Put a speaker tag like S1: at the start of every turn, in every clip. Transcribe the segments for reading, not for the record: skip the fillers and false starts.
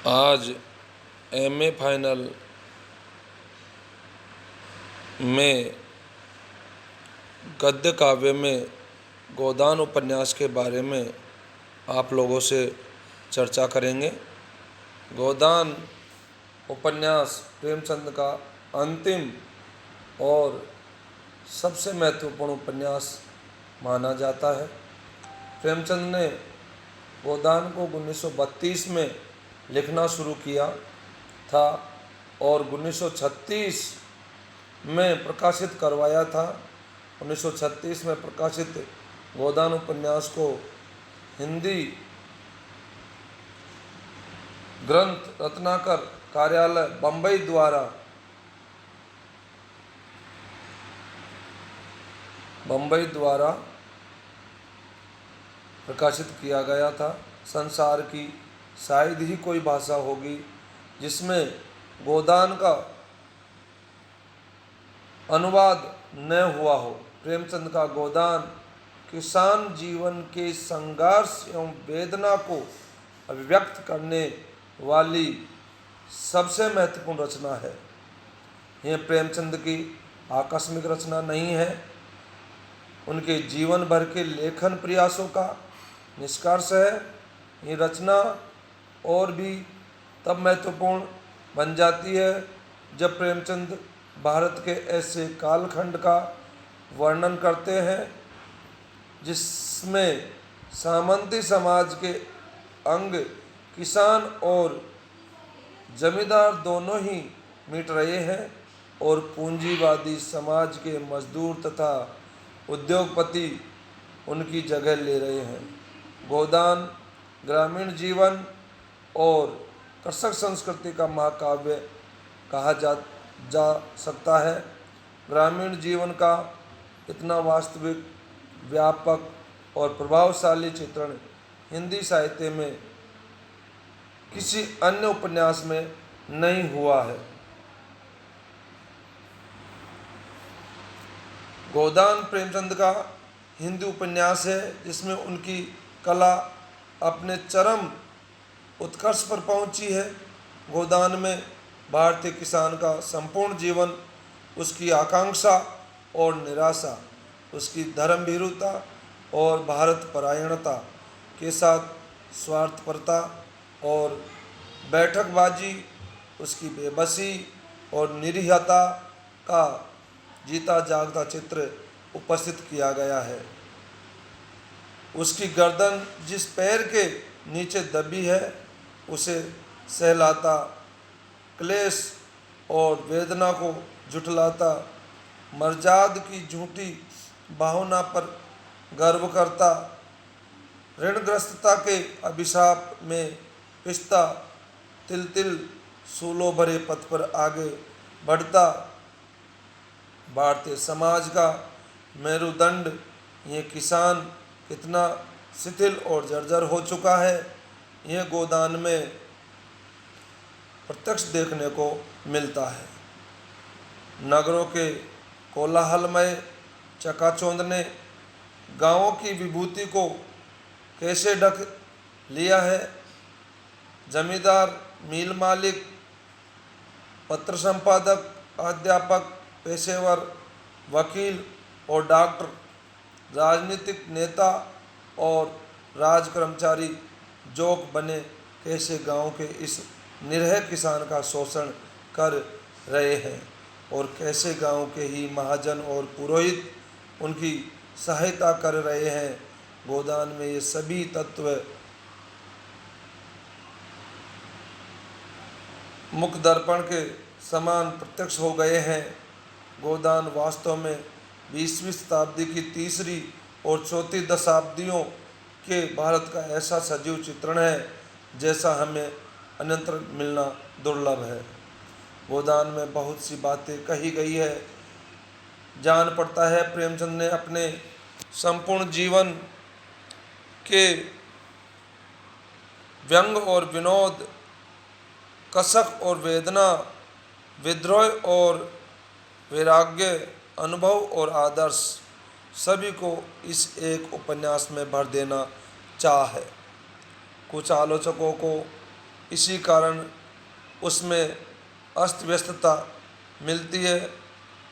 S1: आज MA final में गद्य काव्य में गोदान उपन्यास के बारे में आप लोगों से चर्चा करेंगे। गोदान उपन्यास प्रेमचंद का अंतिम और सबसे महत्वपूर्ण उपन्यास माना जाता है। प्रेमचंद ने गोदान को 1932 में लिखना शुरू किया था और 1936 में प्रकाशित करवाया था। 1936 में प्रकाशित गोदान उपन्यास को हिंदी ग्रंथ रत्नाकर कार्यालय बम्बई द्वारा प्रकाशित किया गया था। संसार की शायद ही कोई भाषा होगी जिसमें गोदान का अनुवाद न हुआ हो। प्रेमचंद का गोदान किसान जीवन के संघर्ष एवं वेदना को अभिव्यक्त करने वाली सबसे महत्वपूर्ण रचना है। यह प्रेमचंद की आकस्मिक रचना नहीं है, उनके जीवन भर के लेखन प्रयासों का निष्कर्ष है। ये रचना और भी तब महत्वपूर्ण बन जाती है जब प्रेमचंद भारत के ऐसे कालखंड का वर्णन करते हैं जिसमें सामंती समाज के अंग किसान और जमींदार दोनों ही मिट रहे हैं और पूंजीवादी समाज के मजदूर तथा उद्योगपति उनकी जगह ले रहे हैं। गोदान ग्रामीण जीवन और कृषक संस्कृति का महाकाव्य कहा जा सकता है। ग्रामीण जीवन का इतना वास्तविक, व्यापक और प्रभावशाली चित्रण हिंदी साहित्य में किसी अन्य उपन्यास में नहीं हुआ है। गोदान प्रेमचंद का हिंदी उपन्यास है जिसमें उनकी कला अपने चरम उत्कर्ष पर पहुंची है। गोदान में भारतीय किसान का संपूर्ण जीवन, उसकी आकांक्षा और निराशा, उसकी धर्मभीरुता और भारत परायणता के साथ स्वार्थपरता और बैठकबाजी, उसकी बेबसी और निरीहता का जीता जागता चित्र उपस्थित किया गया है। उसकी गर्दन जिस पैर के नीचे दबी है उसे सहलाता, क्लेश और वेदना को जुटलाता, मर्जाद की झूठी भावना पर गर्व करता, ऋणग्रस्तता के अभिशाप में पिसता, तिल तिल सूलों भरे पथ पर आगे बढ़ता भारतीय समाज का मेरुदंड ये किसान कितना शिथिल और जर्जर हो चुका है, यह गोदान में प्रत्यक्ष देखने को मिलता है। नगरों के कोलाहलमय चकाचौंध ने गांवों की विभूति को कैसे ढक लिया है। जमींदार, मिल मालिक, पत्र संपादक, अध्यापक, पेशेवर, वकील और डॉक्टर, राजनीतिक नेता और राज कर्मचारी जोक बने कैसे गांव के इस निरह किसान का शोषण कर रहे हैं और कैसे गांव के ही महाजन और पुरोहित उनकी सहायता कर रहे हैं। गोदान में ये सभी तत्व मुख दर्पण के समान प्रत्यक्ष हो गए हैं। गोदान वास्तव में 20वीं शताब्दी की तीसरी और चौथी दशाब्दियों के भारत का ऐसा सजीव चित्रण है जैसा हमें अन्यत्र मिलना दुर्लभ है। गोदान में बहुत सी बातें कही गई है। जान पड़ता है प्रेमचंद ने अपने संपूर्ण जीवन के व्यंग और विनोद, कसक और वेदना, विद्रोह और वैराग्य, अनुभव और आदर्श सभी को इस एक उपन्यास में भर देना चाह है। कुछ आलोचकों को इसी कारण उसमें अस्त व्यस्तता मिलती है।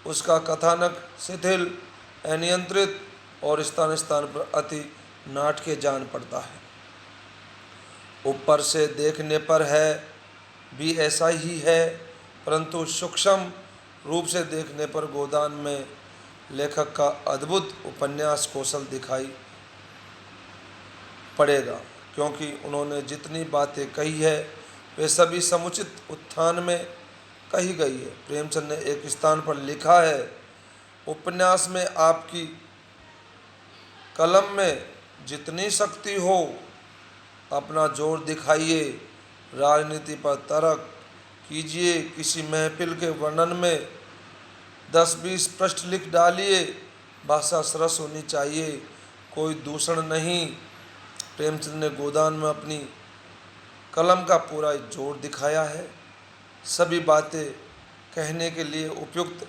S1: उसका कथानक शिथिल, अनियंत्रित और स्थान स्थान पर अति नाटकीय जान पड़ता है। ऊपर से देखने पर है भी ऐसा ही है, परंतु सूक्ष्म रूप से देखने पर गोदान में लेखक का अद्भुत उपन्यास कौशल दिखाई पड़ेगा, क्योंकि उन्होंने जितनी बातें कही है वे सभी समुचित उत्थान में कही गई है। प्रेमचंद ने एक स्थान पर लिखा है, उपन्यास में आपकी कलम में जितनी शक्ति हो अपना जोर दिखाइए, राजनीति पर तर्क कीजिए, किसी महफिल के वर्णन में 10-20 पृष्ठ लिख डालिए, भाषा सरस होनी चाहिए, कोई दूषण नहीं। प्रेमचंद ने गोदान में अपनी कलम का पूरा जोर दिखाया है। सभी बातें कहने के लिए उपयुक्त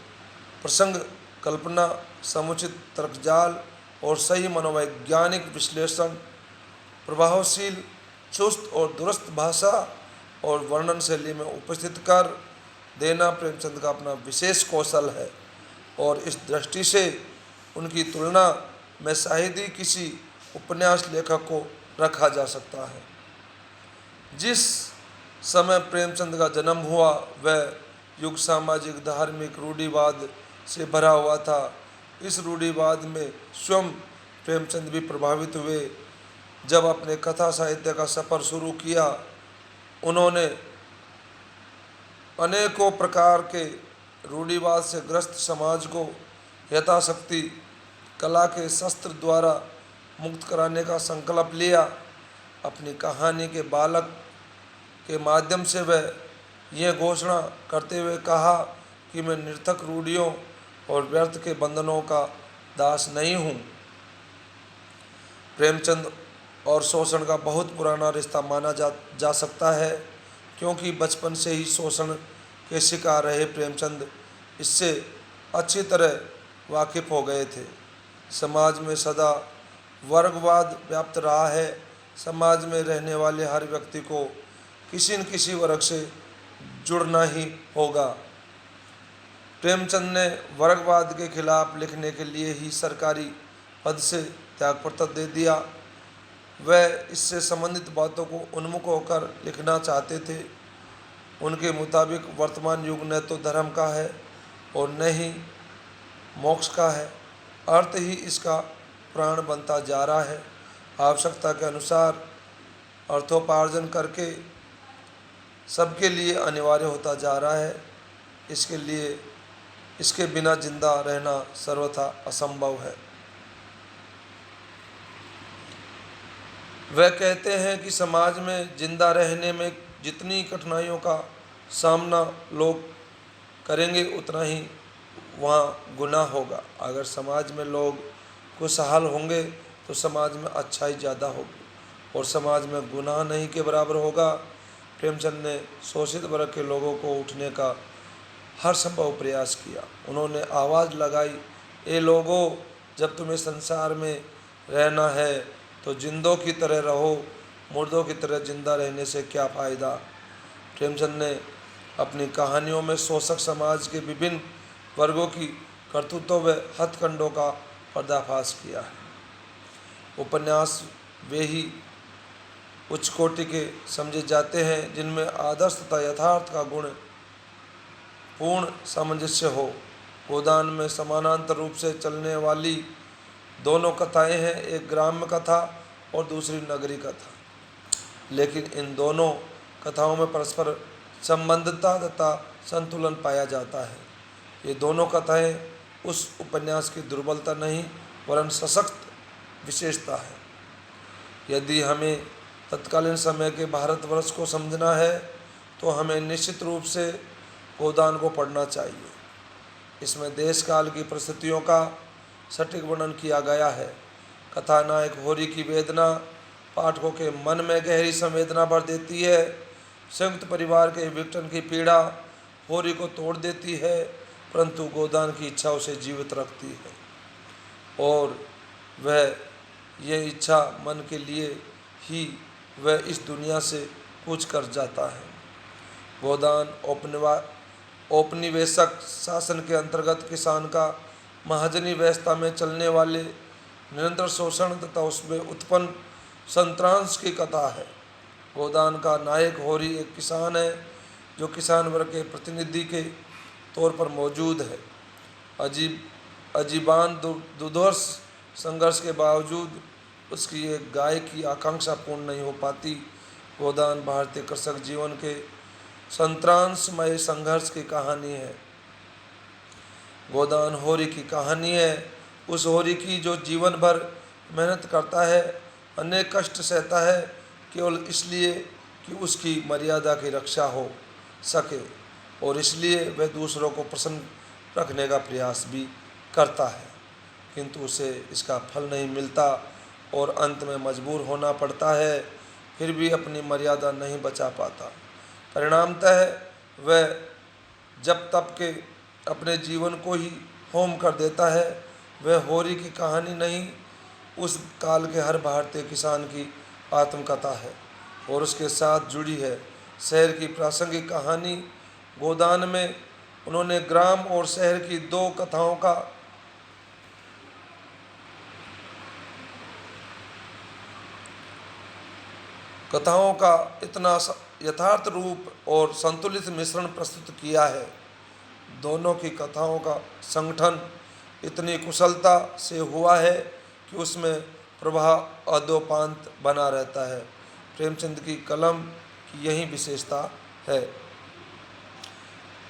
S1: प्रसंग कल्पना, समुचित तर्कजाल और सही मनोवैज्ञानिक विश्लेषण, प्रभावशील, चुस्त और दुरुस्त भाषा और वर्णन शैली में उपस्थित कर देना प्रेमचंद का अपना विशेष कौशल है, और इस दृष्टि से उनकी तुलना में शायद ही किसी उपन्यास लेखक को रखा जा सकता है। जिस समय प्रेमचंद का जन्म हुआ वह युग सामाजिक धार्मिक रूढ़िवाद से भरा हुआ था। इस रूढ़िवाद में स्वयं प्रेमचंद भी प्रभावित हुए। जब अपने कथा साहित्य का सफ़र शुरू किया, उन्होंने अनेकों प्रकार के रूढ़िवाद से ग्रस्त समाज को यथाशक्ति कला के शस्त्र द्वारा मुक्त कराने का संकल्प लिया। अपनी कहानी के बालक के माध्यम से वह यह घोषणा करते हुए कहा कि मैं निरर्थक रूढ़ियों और व्यर्थ के बंधनों का दास नहीं हूँ। प्रेमचंद और शोषण का बहुत पुराना रिश्ता माना जा सकता है, क्योंकि बचपन से ही शोषण के शिकार रहे प्रेमचंद इससे अच्छी तरह वाकिफ हो गए थे। समाज में सदा वर्गवाद व्याप्त रहा है। समाज में रहने वाले हर व्यक्ति को किसी न किसी वर्ग से जुड़ना ही होगा। प्रेमचंद ने वर्गवाद के खिलाफ लिखने के लिए ही सरकारी पद से त्यागपत्र दे दिया। वह इससे संबंधित बातों को उन्मुख होकर लिखना चाहते थे। उनके मुताबिक वर्तमान युग न तो धर्म का है और न ही मोक्ष का है, अर्थ ही इसका प्राण बनता जा रहा है। आवश्यकता के अनुसार अर्थोपार्जन करके सबके लिए अनिवार्य होता जा रहा है। इसके बिना जिंदा रहना सर्वथा असंभव है। वह कहते हैं कि समाज में जिंदा रहने में जितनी कठिनाइयों का सामना लोग करेंगे उतना ही वहाँ गुनाह होगा। अगर समाज में लोग खुशहाल होंगे तो समाज में अच्छाई ज़्यादा होगी और समाज में गुनाह नहीं के बराबर होगा। प्रेमचंद ने शोषित वर्ग के लोगों को उठने का हर संभव प्रयास किया। उन्होंने आवाज़ लगाई, ए लोगों, जब तुम्हें संसार में रहना है तो जिंदों की तरह रहो, मुर्दों की तरह जिंदा रहने से क्या फ़ायदा। प्रेमचंद ने अपनी कहानियों में शोषक समाज के विभिन्न वर्गों की करतूतों व हथकंडों का पर्दाफाश किया है। उपन्यास वे ही उच्च कोटि के समझे जाते हैं जिनमें आदर्श तथा यथार्थ का गुण पूर्ण सामंजस्य हो। गोदान में समानांतर रूप से चलने वाली दोनों कथाएं हैं, एक ग्राम्य कथा और दूसरी नगरी कथा, लेकिन इन दोनों कथाओं में परस्पर संबंधता तथा संतुलन पाया जाता है। ये दोनों कथाएं उस उपन्यास की दुर्बलता नहीं वरन सशक्त विशेषता है। यदि हमें तत्कालीन समय के भारतवर्ष को समझना है तो हमें निश्चित रूप से गोदान को पढ़ना चाहिए। इसमें देश काल की परिस्थितियों का सटीक वर्णन किया गया है। कथानायक होरी की वेदना पाठकों के मन में गहरी संवेदना भर देती है। संयुक्त परिवार के विघटन की पीड़ा होरी को तोड़ देती है, परंतु गोदान की इच्छा उसे जीवित रखती है और वह यह इच्छा मन के लिए ही वह इस दुनिया से पूछ कर जाता है। गोदान औपनिवेशिक शासन के अंतर्गत किसान का महाजनी व्यवस्था में चलने वाले निरंतर शोषण तथा उसमें उत्पन्न संत्रांश की कथा है। गोदान का नायक होरी एक किसान है जो किसान वर्ग के प्रतिनिधि के तौर पर मौजूद है। अजीबान दुर्धर्ष संघर्ष के बावजूद उसकी एक गाय की आकांक्षा पूर्ण नहीं हो पाती। गोदान भारतीय कृषक जीवन के संत्रांशमय संघर्ष की कहानी है। गोदान होरी की कहानी है, उस होरी की जो जीवन भर मेहनत करता है, अनेक कष्ट सहता है, केवल इसलिए कि उसकी मर्यादा की रक्षा हो सके और इसलिए वह दूसरों को प्रसन्न रखने का प्रयास भी करता है, किंतु उसे इसका फल नहीं मिलता और अंत में मजबूर होना पड़ता है, फिर भी अपनी मर्यादा नहीं बचा पाता। परिणामतः वह जब तब के अपने जीवन को ही होम कर देता है। वह होरी की कहानी नहीं, उस काल के हर भारतीय किसान की आत्मकथा है और उसके साथ जुड़ी है शहर की प्रासंगिक कहानी। गोदान में उन्होंने ग्राम और शहर की दो कथाओं का इतना यथार्थ रूप और संतुलित मिश्रण प्रस्तुत किया है। दोनों की कथाओं का संगठन इतनी कुशलता से हुआ है कि उसमें प्रवाह अद्योपांत बना रहता है। प्रेमचंद की कलम की यही विशेषता है।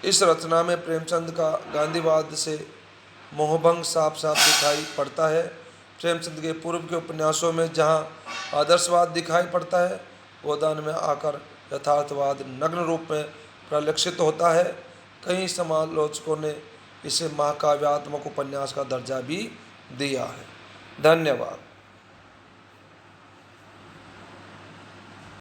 S1: इस रचना में प्रेमचंद का गांधीवाद से मोहभंग साफ साफ दिखाई पड़ता है। प्रेमचंद के पूर्व के उपन्यासों में जहाँ आदर्शवाद दिखाई पड़ता है, गोदान में आकर यथार्थवाद नग्न रूप में परिलक्षित होता है। कई समालोचकों ने इसे महाकाव्यात्मक उपन्यास का दर्जा भी दिया है। धन्यवाद।